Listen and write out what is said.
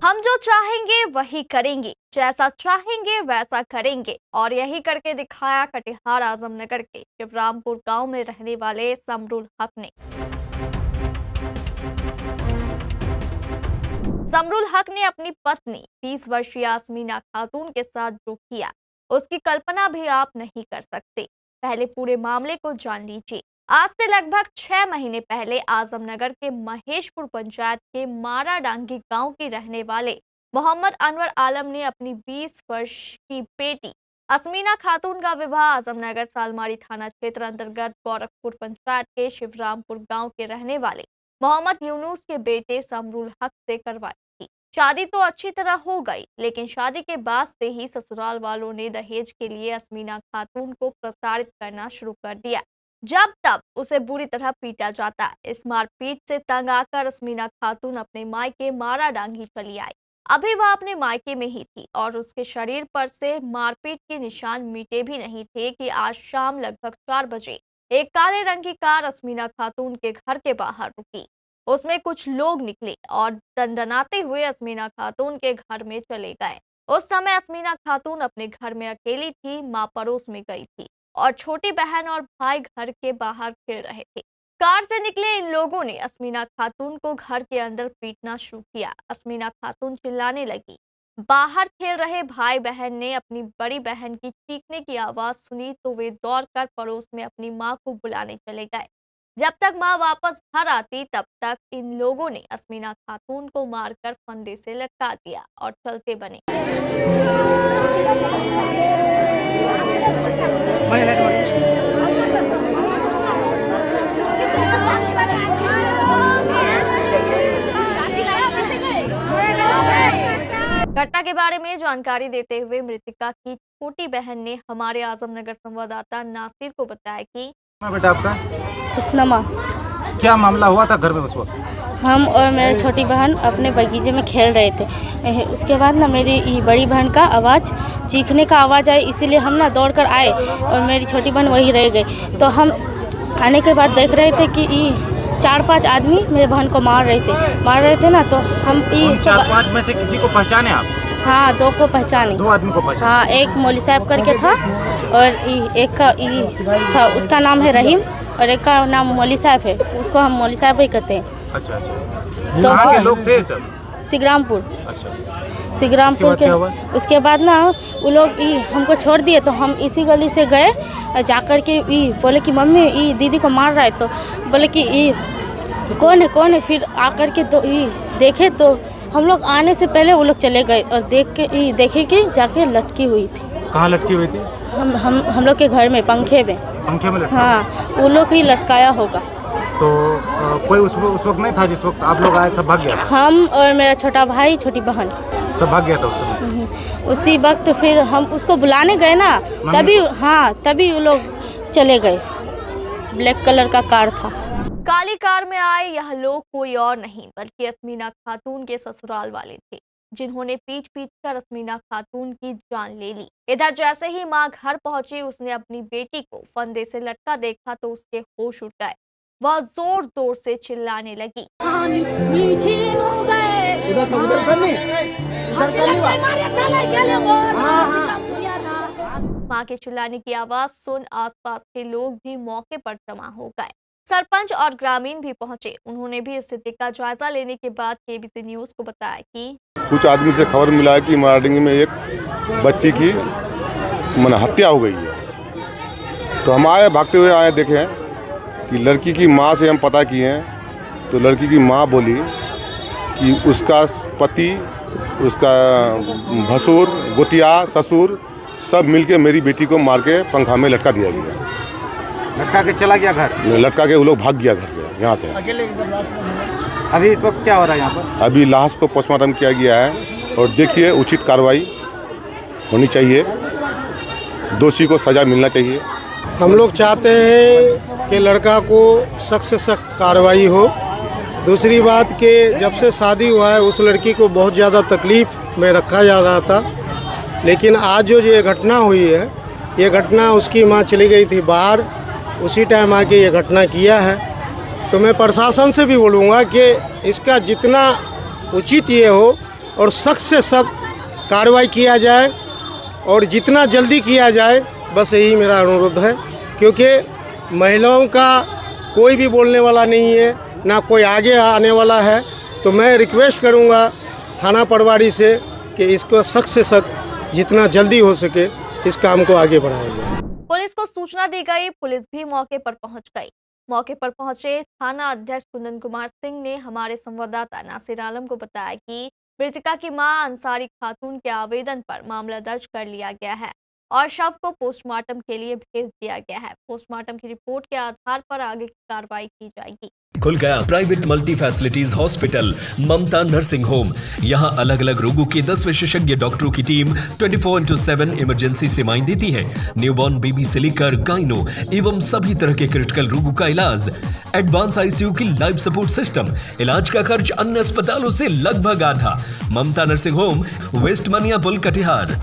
हम जो चाहेंगे वही करेंगे, जैसा चाहेंगे वैसा करेंगे, और यही करके दिखाया कटिहार आजमनगर के शिवरामपुर गांव में रहने वाले समरुल हक ने। समरुल हक ने अपनी पत्नी 20 वर्षीय आसमीना खातून के साथ जो किया उसकी कल्पना भी आप नहीं कर सकते। पहले पूरे मामले को जान लीजिए। आज से लगभग 6 महीने पहले आजमनगर के महेशपुर पंचायत के माराडांगी गांव के रहने वाले मोहम्मद अनवर आलम ने अपनी 20 वर्ष की बेटी आसमीना खातून का विवाह आजमनगर सालमारी थाना क्षेत्र अंतर्गत गोरखपुर पंचायत के शिवरामपुर गांव के रहने वाले मोहम्मद यूनुस के बेटे समरुल हक से करवाई थी। शादी तो अच्छी तरह हो गई, लेकिन शादी के बाद से ही ससुराल वालों ने दहेज के लिए आसमीना खातून को प्रताड़ित करना शुरू कर दिया। जब तब उसे बुरी तरह पीटा जाता। इस मारपीट से तंग आकर आसमीना खातून अपने मायके माराडांगी चली आई। अभी वह अपने मायके में ही थी और उसके शरीर पर से मारपीट के निशान मिटे भी नहीं थे कि आज शाम लगभग 4 बजे एक काले रंग की कार आसमीना खातून के घर के बाहर रुकी। उसमें कुछ लोग निकले और दंदनाते हुए आसमीना खातून के घर में चले गए। उस समय आसमीना खातून अपने घर में अकेली थी। मां पड़ोस में गई थी और छोटी बहन और भाई घर के बाहर खेल रहे थे। कार से निकले इन लोगों ने आसमीना खातून को घर के अंदर पीटना शुरू किया। आसमीना खातून चिल्लाने लगी। बाहर खेल रहे भाई बहन ने अपनी बड़ी बहन की चीखने की आवाज सुनी तो वे दौड़कर पड़ोस में अपनी मां को बुलाने चले गए। जब तक मां वापस घर आती तब तक इन लोगों ने आसमीना खातून को मारकर फंदे से लटका दिया और चलते बने। घटना के बारे में जानकारी देते हुए मृतका की छोटी बहन ने हमारे आजमनगर संवाददाता नासिर को बताया कि बेटा आपका हुस्नमा, क्या मामला हुआ था घर में उस वक्त? हम और मेरी छोटी बहन अपने बगीचे में खेल रहे थे। उसके बाद ना मेरी बड़ी बहन का आवाज़, चीखने का आवाज़ आई, इसीलिए हम ना दौड़ कर आए और मेरी छोटी बहन वहीं रह गई। तो हम आने के बाद देख रहे थे कि 4-5 आदमी मेरे बहन को मार रहे थे ना। तो हम 4-5 में से किसी को पहचाने आप? हाँ, 2 को पहचाने। 2 आदमी को पहचाने? हाँ, एक मौली साहब करके था और एक का था, उसका नाम है रहीम, और एक का नाम मौली साहब है, उसको हम मौली साहब ही कहते हैं। अच्छा अच्छा। तो कहाँ के लोग थे सब? सिगरामपुर। अच्छा, सिगरामपुर के। उसके बाद ना वो लोग हमको छोड़ दिए तो हम इसी गली से गए। जाकर के बोले कि मम्मी दीदी को मार रहा है। तो बोले कि कौन है। फिर आकर के तो देखे तो हम लोग आने से पहले वो लोग चले गए और देखे कि जाके लटकी हुई थी। कहाँ लटकी हुई थी? हम लोग के घर में, पंखे में लटका? हाँ, वो लोग ही लटकाया होगा। तो कोई उस वक्त नहीं था जिस वक्त आप लोग आए? सब भाग गया था? हम और मेरा छोटा भाई, छोटी बहन सब भाग गया था उस समय? उसी वक्त फिर हम उसको बुलाने गए ना, तभी वो लोग चले गए। ब्लैक कलर का कार था। काली कार में आए यह लोग कोई और नहीं बल्कि आसमीना खातून के ससुराल वाले थे, जिन्होंने पीट कर आसमीना खातून की जान ले ली। इधर जैसे ही मां घर पहुंची, उसने अपनी बेटी को फंदे से लटका देखा तो उसके होश उड़ गए। वह जोर जोर से चिल्लाने लगी। मां के चिल्लाने की आवाज सुन आसपास के लोग भी मौके पर जमा हो गए। सरपंच और ग्रामीण भी पहुंचे। उन्होंने भी स्थिति का जायजा लेने के बाद केबीसी न्यूज को बताया कि कुछ आदमी से खबर मिला है कि माराडांगी में एक बच्ची की हत्या हो गई है। तो हम भागते हुए आए, देखे कि लड़की की माँ से हम पता किए हैं तो लड़की की माँ बोली कि उसका पति, उसका भसुर, गोतिया, ससुर सब मिलके मेरी बेटी को मार के पंखा में लटका दिया गया। लटका के चला गया घर? लटका के वो लोग भाग गया घर से, यहाँ से। अभी इस वक्त क्या हो रहा है यहाँ पर? अभी लाश को पोस्टमार्टम किया गया है और देखिए उचित कार्रवाई होनी चाहिए, दोषी को सज़ा मिलना चाहिए। हम लोग चाहते हैं कि लड़का को सख्त से सख्त कार्रवाई हो। दूसरी बात कि जब से शादी हुआ है उस लड़की को बहुत ज़्यादा तकलीफ़ में रखा जा रहा था, लेकिन आज जो ये घटना हुई है, ये घटना उसकी माँ चली गई थी बाहर उसी टाइम आके ये घटना किया है। तो मैं प्रशासन से भी बोलूँगा कि इसका जितना उचित ये हो और सख्त से सख्त कार्रवाई किया जाए और जितना जल्दी किया जाए, बस यही मेरा अनुरोध है। क्योंकि महिलाओं का कोई भी बोलने वाला नहीं है, ना कोई आगे आने वाला है। तो मैं रिक्वेस्ट करूंगा थाना पटवारी से कि इसको सख्त से सख्त जितना जल्दी हो सके इस काम को आगे बढ़ाया जाए। पुलिस को सूचना दी गई, पुलिस भी मौके पर पहुंच गई। मौके पर पहुंचे थाना अध्यक्ष कुंदन कुमार सिंह ने हमारे संवाददाता नासिर आलम को बताया कि मृतका की मां अंसारी खातून के आवेदन पर मामला दर्ज कर लिया गया है और शव को पोस्टमार्टम के लिए भेज दिया गया है। पोस्टमार्टम की रिपोर्ट के आधार पर आगे की कार्रवाई की जाएगी। खुल गया प्राइवेट मल्टी फैसिलिटीज हॉस्पिटल ममता नर्सिंग होम। यहाँ अलग अलग रोगों के 10 विशेषज्ञ डॉक्टरों की टीम 24/7 इमरजेंसी सेवाएं देती है। न्यूबॉर्न बेबी से लेकर गाइनो एवं सभी तरह के क्रिटिकल रोगों का इलाज। एडवांस आईसीयू की लाइफ सपोर्ट सिस्टम। इलाज का खर्च अन्य अस्पतालों से लगभग आधा। ममता नर्सिंग होम, वेस्ट मनिया पुल, कटिहार।